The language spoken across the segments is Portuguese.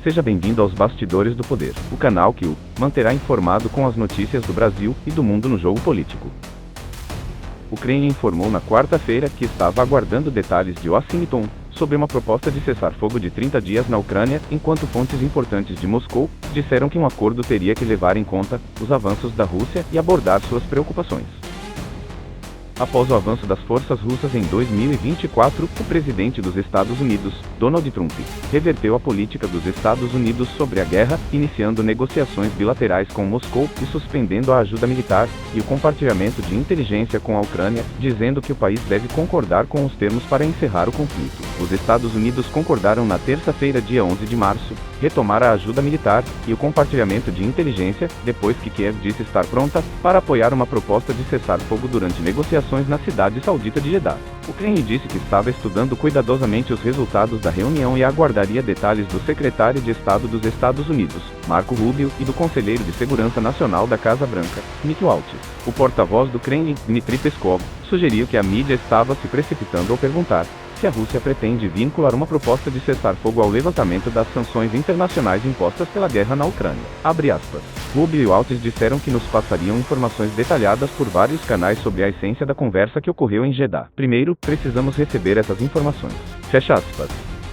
Seja bem-vindo aos Bastidores do Poder, o canal que o manterá informado com as notícias do Brasil e do mundo no jogo político. O Kremlin informou na quarta-feira que estava aguardando detalhes de Washington sobre uma proposta de cessar-fogo de 30 dias na Ucrânia, enquanto fontes importantes de Moscou disseram que um acordo teria que levar em conta os avanços da Rússia e abordar suas preocupações. Após o avanço das forças russas em 2024, o presidente dos Estados Unidos, Donald Trump, reverteu a política dos Estados Unidos sobre a guerra, iniciando negociações bilaterais com Moscou e suspendendo a ajuda militar e o compartilhamento de inteligência com a Ucrânia, dizendo que o país deve concordar com os termos para encerrar o conflito. Os Estados Unidos concordaram na terça-feira, dia 11 de março, retomar a ajuda militar e o compartilhamento de inteligência, depois que Kiev disse estar pronta para apoiar uma proposta de cessar-fogo durante negociações na cidade saudita de Jeddah. O Kremlin disse que estava estudando cuidadosamente os resultados da reunião e aguardaria detalhes do secretário de Estado dos Estados Unidos, Marco Rubio, e do conselheiro de Segurança Nacional da Casa Branca, Nick Waltz. O porta-voz do Kremlin, Dmitry Peskov, sugeriu que a mídia estava se precipitando ao perguntar se a Rússia pretende vincular uma proposta de cessar-fogo ao levantamento das sanções internacionais impostas pela guerra na Ucrânia. Abre aspas. Rubio e Waltz disseram que nos passariam informações detalhadas por vários canais sobre a essência da conversa que ocorreu em Jeddah. Primeiro, precisamos receber essas informações. Fecha aspas.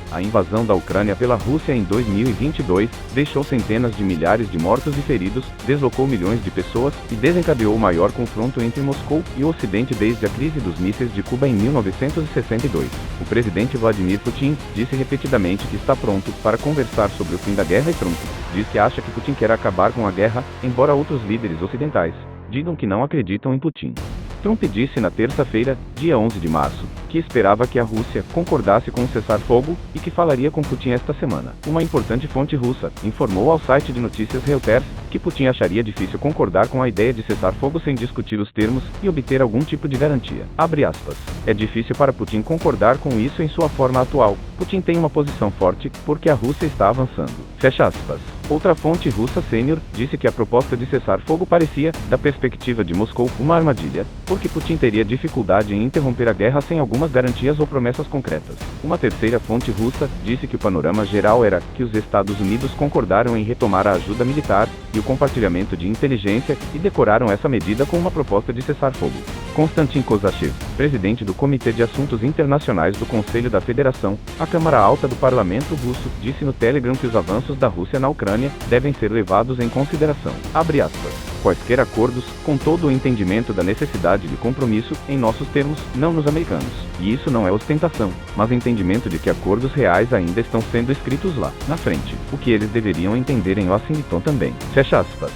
A invasão da Ucrânia pela Rússia em 2022 deixou centenas de milhares de mortos e feridos, deslocou milhões de pessoas e desencadeou o maior confronto entre Moscou e o Ocidente desde a crise dos mísseis de Cuba em 1962. O presidente Vladimir Putin disse repetidamente que está pronto para conversar sobre o fim da guerra e Trump diz que acha que Putin quer acabar com a guerra, embora outros líderes ocidentais digam que não acreditam em Putin. Trump disse na terça-feira, dia 11 de março, que esperava que a Rússia concordasse com um cessar-fogo e que falaria com Putin esta semana. Uma importante fonte russa informou ao site de notícias Reuters que Putin acharia difícil concordar com a ideia de cessar-fogo sem discutir os termos e obter algum tipo de garantia. Abre aspas. É difícil para Putin concordar com isso em sua forma atual. Putin tem uma posição forte porque a Rússia está avançando. Fecha aspas. Outra fonte russa sênior disse que a proposta de cessar-fogo parecia, da perspectiva de Moscou, uma armadilha, porque Putin teria dificuldade em interromper a guerra sem algumas garantias ou promessas concretas. Uma terceira fonte russa disse que o panorama geral era que os Estados Unidos concordaram em retomar a ajuda militar e o compartilhamento de inteligência e decoraram essa medida com uma proposta de cessar-fogo. Konstantin Kosachev, presidente do Comitê de Assuntos Internacionais do Conselho da Federação, a Câmara Alta do Parlamento russo, disse no Telegram que os avanços da Rússia na Ucrânia devem ser levados em consideração. Abre aspas. Quaisquer acordos, com todo o entendimento da necessidade de compromisso, em nossos termos, não nos americanos. E isso não é ostentação, mas entendimento de que acordos reais ainda estão sendo escritos lá, na frente, o que eles deveriam entender em Washington também. Fecha aspas.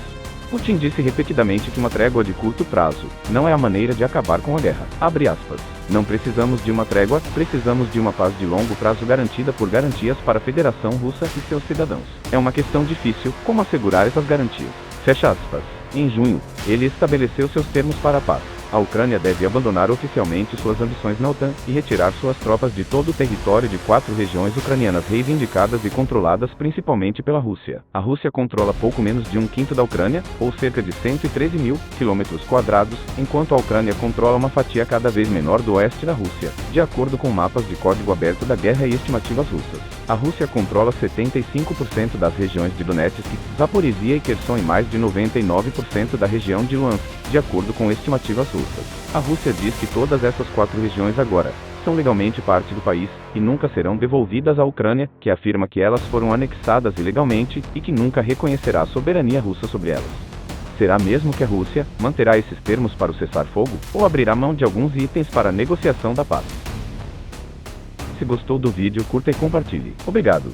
Putin disse repetidamente que uma trégua de curto prazo não é a maneira de acabar com a guerra. Abre aspas. Não precisamos de uma trégua, precisamos de uma paz de longo prazo garantida por garantias para a Federação Russa e seus cidadãos. É uma questão difícil, como assegurar essas garantias. Fecha aspas. Em junho, ele estabeleceu seus termos para a paz. A Ucrânia deve abandonar oficialmente suas ambições na OTAN e retirar suas tropas de todo o território de 4 regiões ucranianas reivindicadas e controladas principalmente pela Rússia. A Rússia controla pouco menos de 1/5 da Ucrânia, ou cerca de 113 mil km², enquanto a Ucrânia controla uma fatia cada vez menor do oeste da Rússia, de acordo com mapas de código aberto da guerra e estimativas russas. A Rússia controla 75% das regiões de Donetsk, Zaporizhia e Kherson e mais de 99% da região de Luhansk, de acordo com estimativas russas. A Rússia diz que todas essas 4 regiões agora são legalmente parte do país e nunca serão devolvidas à Ucrânia, que afirma que elas foram anexadas ilegalmente e que nunca reconhecerá a soberania russa sobre elas. Será mesmo que a Rússia manterá esses termos para o cessar-fogo ou abrirá mão de alguns itens para a negociação da paz? Se gostou do vídeo, curta e compartilhe. Obrigado.